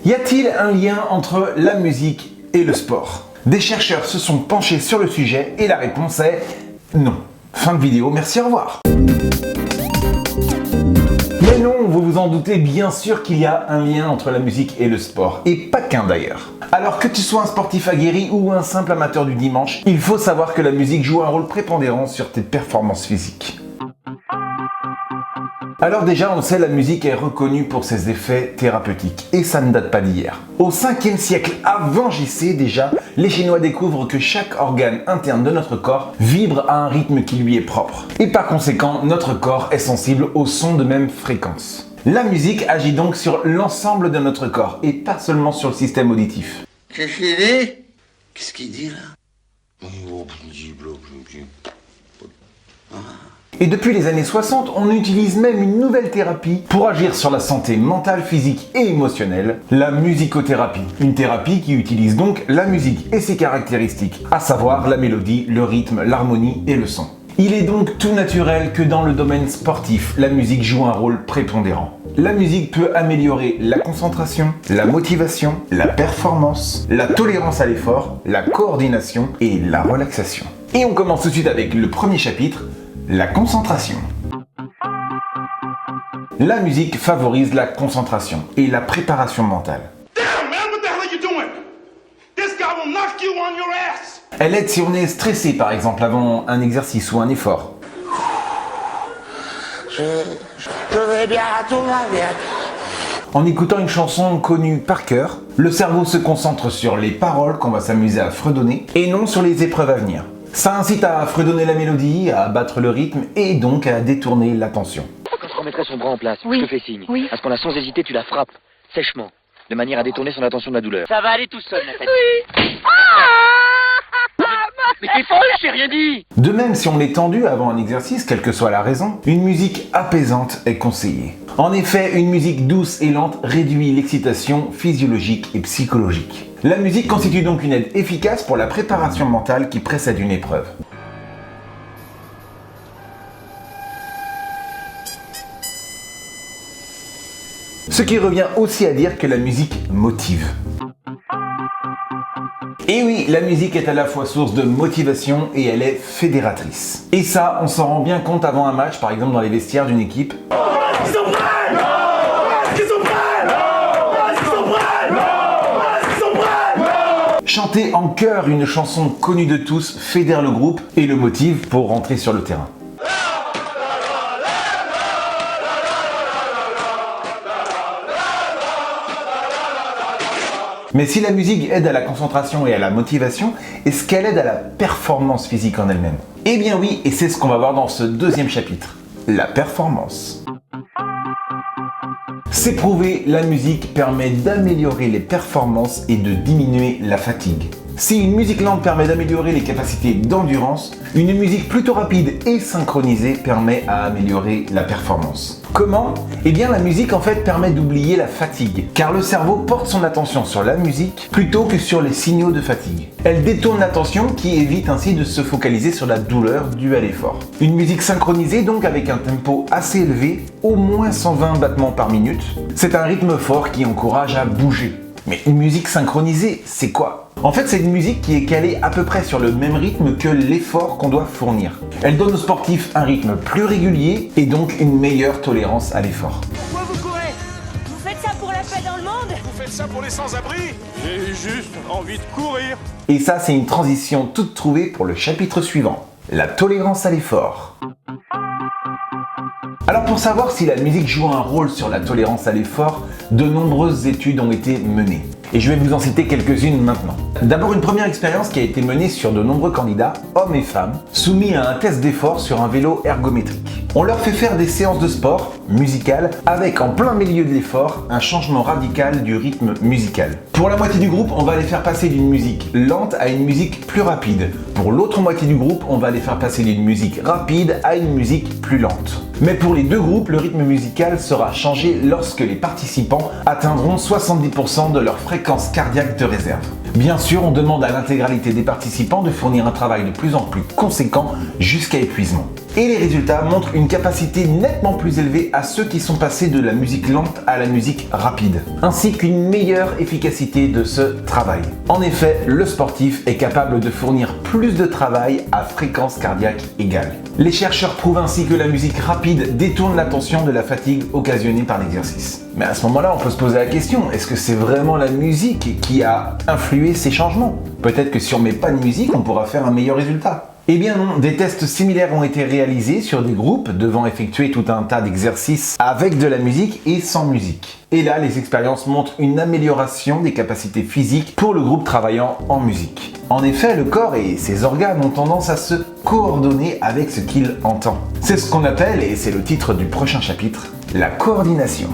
Y a-t-il un lien entre la musique et le sport? Des chercheurs se sont penchés sur le sujet et la réponse est non. Fin de vidéo, merci, au revoir. Mais non, vous vous en doutez, bien sûr qu'il y a un lien entre la musique et le sport, et pas qu'un d'ailleurs. Alors que tu sois un sportif aguerri ou un simple amateur du dimanche, il faut savoir que la musique joue un rôle prépondérant sur tes performances physiques. Alors déjà, on le sait, la musique est reconnue pour ses effets thérapeutiques, et ça ne date pas d'hier. Au 5e siècle avant JC déjà, les Chinois découvrent que chaque organe interne de notre corps vibre à un rythme qui lui est propre. Et par conséquent, notre corps est sensible aux sons de même fréquence. La musique agit donc sur l'ensemble de notre corps, et pas seulement sur le système auditif. Qu'est-ce qu'il dit là? Et depuis les années 60, on utilise même une nouvelle thérapie pour agir sur la santé mentale, physique et émotionnelle, la musicothérapie. Une thérapie qui utilise donc la musique et ses caractéristiques, à savoir la mélodie, le rythme, l'harmonie et le son. Il est donc tout naturel que dans le domaine sportif, la musique joue un rôle prépondérant. La musique peut améliorer la concentration, la motivation, la performance, la tolérance à l'effort, la coordination et la relaxation. Et on commence tout de suite avec le premier chapitre, la concentration. La musique favorise la concentration et la préparation mentale. Elle aide si on est stressé par exemple avant un exercice ou un effort. Je vais bien, tout va bien. En écoutant une chanson connue par cœur, le cerveau se concentre sur les paroles qu'on va s'amuser à fredonner et non sur les épreuves à venir. Ça incite à fredonner la mélodie, à battre le rythme et donc à détourner l'attention. Quand je remettrai son bras en place, Oui. je te fais signe. Oui. À ce moment-là, sans hésiter, tu la frappes, sèchement, de manière à détourner son attention de la douleur. Ça va aller tout seul, Nathalie. Oui. Mais t'es folle, je t'ai rien dit. De même, si on est tendu avant un exercice, quelle que soit la raison, une musique apaisante est conseillée. En effet, une musique douce et lente réduit l'excitation physiologique et psychologique. La musique constitue donc une aide efficace pour la préparation mentale qui précède une épreuve. Ce qui revient aussi à dire que la musique motive. Et oui, la musique est à la fois source de motivation et elle est fédératrice. Et ça, on s'en rend bien compte avant un match, par exemple dans les vestiaires d'une équipe. Ils sont prêts! Ils sont prêts! Ils sont prêts! Ils sont prêts! Chanter en chœur une chanson connue de tous fédère le groupe et le motive pour rentrer sur le terrain. Mais si la musique aide à la concentration et à la motivation, est-ce qu'elle aide à la performance physique en elle-même? Eh bien oui, et c'est ce qu'on va voir dans ce deuxième chapitre, la performance. C'est prouvé, la musique permet d'améliorer les performances et de diminuer la fatigue. Si une musique lente permet d'améliorer les capacités d'endurance, une musique plutôt rapide et synchronisée permet à améliorer la performance. Comment? Eh bien la musique en fait permet d'oublier la fatigue, car le cerveau porte son attention sur la musique plutôt que sur les signaux de fatigue. Elle détourne l'attention qui évite ainsi de se focaliser sur la douleur due à l'effort. Une musique synchronisée donc avec un tempo assez élevé, au moins 120 battements par minute, c'est un rythme fort qui encourage à bouger. Mais une musique synchronisée, c'est quoi? En fait, c'est une musique qui est calée à peu près sur le même rythme que l'effort qu'on doit fournir. Elle donne aux sportifs un rythme plus régulier et donc une meilleure tolérance à l'effort. Pourquoi vous courez? Vous faites ça pour la paix dans le monde? Vous faites ça pour les sans-abri? J'ai juste envie de courir. Et ça, c'est une transition toute trouvée pour le chapitre suivant, la tolérance à l'effort. Alors pour savoir si la musique joue un rôle sur la tolérance à l'effort, de nombreuses études ont été menées. Et je vais vous en citer quelques-unes maintenant. D'abord une première expérience qui a été menée sur de nombreux candidats, hommes et femmes, soumis à un test d'effort sur un vélo ergométrique. On leur fait faire des séances de sport, musicales, avec en plein milieu de l'effort, un changement radical du rythme musical. Pour la moitié du groupe, on va les faire passer d'une musique lente à une musique plus rapide. Pour l'autre moitié du groupe, on va les faire passer d'une musique rapide à une musique plus lente. Mais pour les deux groupes, le rythme musical sera changé lorsque les participants atteindront 70% de leur fréquence cardiaque de réserve. Bien sûr, on demande à l'intégralité des participants de fournir un travail de plus en plus conséquent jusqu'à épuisement. Et les résultats montrent une capacité nettement plus élevée à ceux qui sont passés de la musique lente à la musique rapide, ainsi qu'une meilleure efficacité de ce travail. En effet, le sportif est capable de fournir plus de travail à fréquence cardiaque égale. Les chercheurs prouvent ainsi que la musique rapide détourne l'attention de la fatigue occasionnée par l'exercice. Mais à ce moment-là, on peut se poser la question, est-ce que c'est vraiment la musique qui a influé ces changements? Peut-être que si on met pas de musique, on pourra faire un meilleur résultat. Eh bien non, des tests similaires ont été réalisés sur des groupes devant effectuer tout un tas d'exercices avec de la musique et sans musique. Et là, les expériences montrent une amélioration des capacités physiques pour le groupe travaillant en musique. En effet, le corps et ses organes ont tendance à se coordonner avec ce qu'il entend. C'est ce qu'on appelle, et c'est le titre du prochain chapitre, la coordination.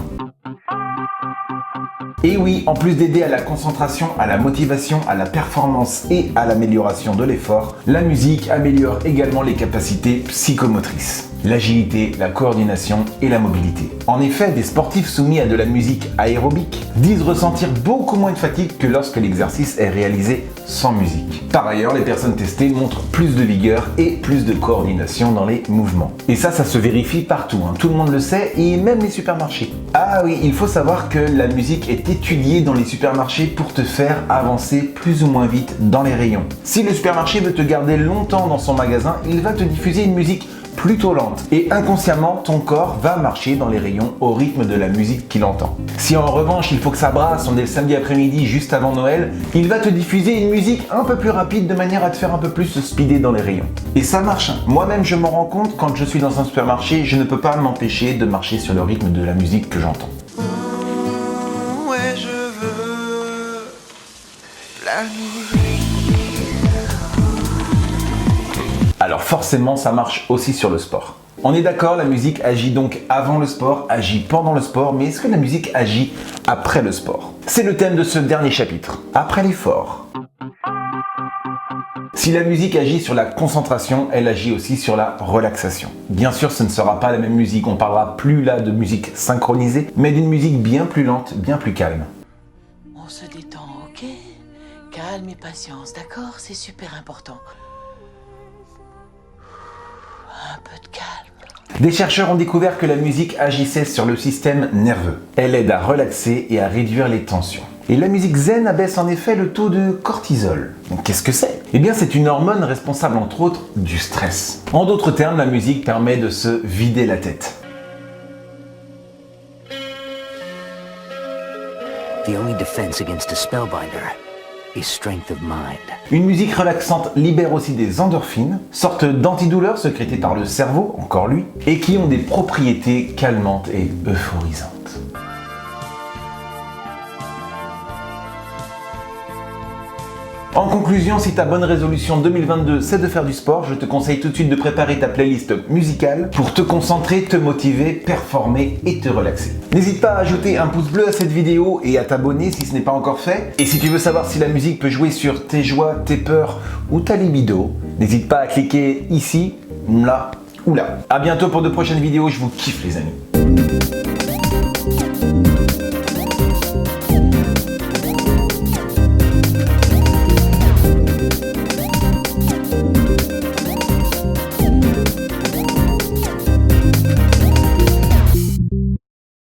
Et oui, en plus d'aider à la concentration, à la motivation, à la performance et à l'amélioration de l'effort, la musique améliore également les capacités psychomotrices, l'agilité, la coordination et la mobilité. En effet, des sportifs soumis à de la musique aérobique disent ressentir beaucoup moins de fatigue que lorsque l'exercice est réalisé sans musique. Par ailleurs, les personnes testées montrent plus de vigueur et plus de coordination dans les mouvements. Et ça se vérifie partout, tout le monde le sait, et même les supermarchés. Ah oui, il faut savoir que la musique est étudiée dans les supermarchés pour te faire avancer plus ou moins vite dans les rayons. Si le supermarché veut te garder longtemps dans son magasin, il va te diffuser une musique plutôt lente et inconsciemment ton corps va marcher dans les rayons au rythme de la musique qu'il entend. Si en revanche il faut que ça brasse, on est le samedi après-midi juste avant Noël, il va te diffuser une musique un peu plus rapide de manière à te faire un peu plus speeder dans les rayons. Et ça marche. Moi-même je m'en rends compte quand je suis dans un supermarché, je ne peux pas m'empêcher de marcher sur le rythme de la musique que j'entends. Ouais, je veux la nuit. Alors forcément, ça marche aussi sur le sport. On est d'accord, la musique agit donc avant le sport, agit pendant le sport, mais est-ce que la musique agit après le sport? C'est le thème de ce dernier chapitre, après l'effort. Si la musique agit sur la concentration, elle agit aussi sur la relaxation. Bien sûr, ce ne sera pas la même musique, on parlera plus là de musique synchronisée, mais d'une musique bien plus lente, bien plus calme. On se détend, ok? Calme et patience, d'accord? C'est super important. Un peu de calme. Des chercheurs ont découvert que la musique agissait sur le système nerveux. Elle aide à relaxer et à réduire les tensions. Et la musique zen abaisse en effet le taux de cortisol. Donc qu'est-ce que c'est? Eh bien c'est une hormone responsable entre autres du stress. En d'autres termes, la musique permet de se vider la tête. The only defense against a spellbinder is strength of mind. Une musique relaxante libère aussi des endorphines, sorte d'antidouleurs sécrétées par le cerveau, encore lui, et qui ont des propriétés calmantes et euphorisantes. En conclusion, si ta bonne résolution 2022 c'est de faire du sport, je te conseille tout de suite de préparer ta playlist musicale pour te concentrer, te motiver, performer et te relaxer. N'hésite pas à ajouter un pouce bleu à cette vidéo et à t'abonner si ce n'est pas encore fait. Et si tu veux savoir si la musique peut jouer sur tes joies, tes peurs ou ta libido, n'hésite pas à cliquer ici, là ou là. A bientôt pour de prochaines vidéos, je vous kiffe les amis.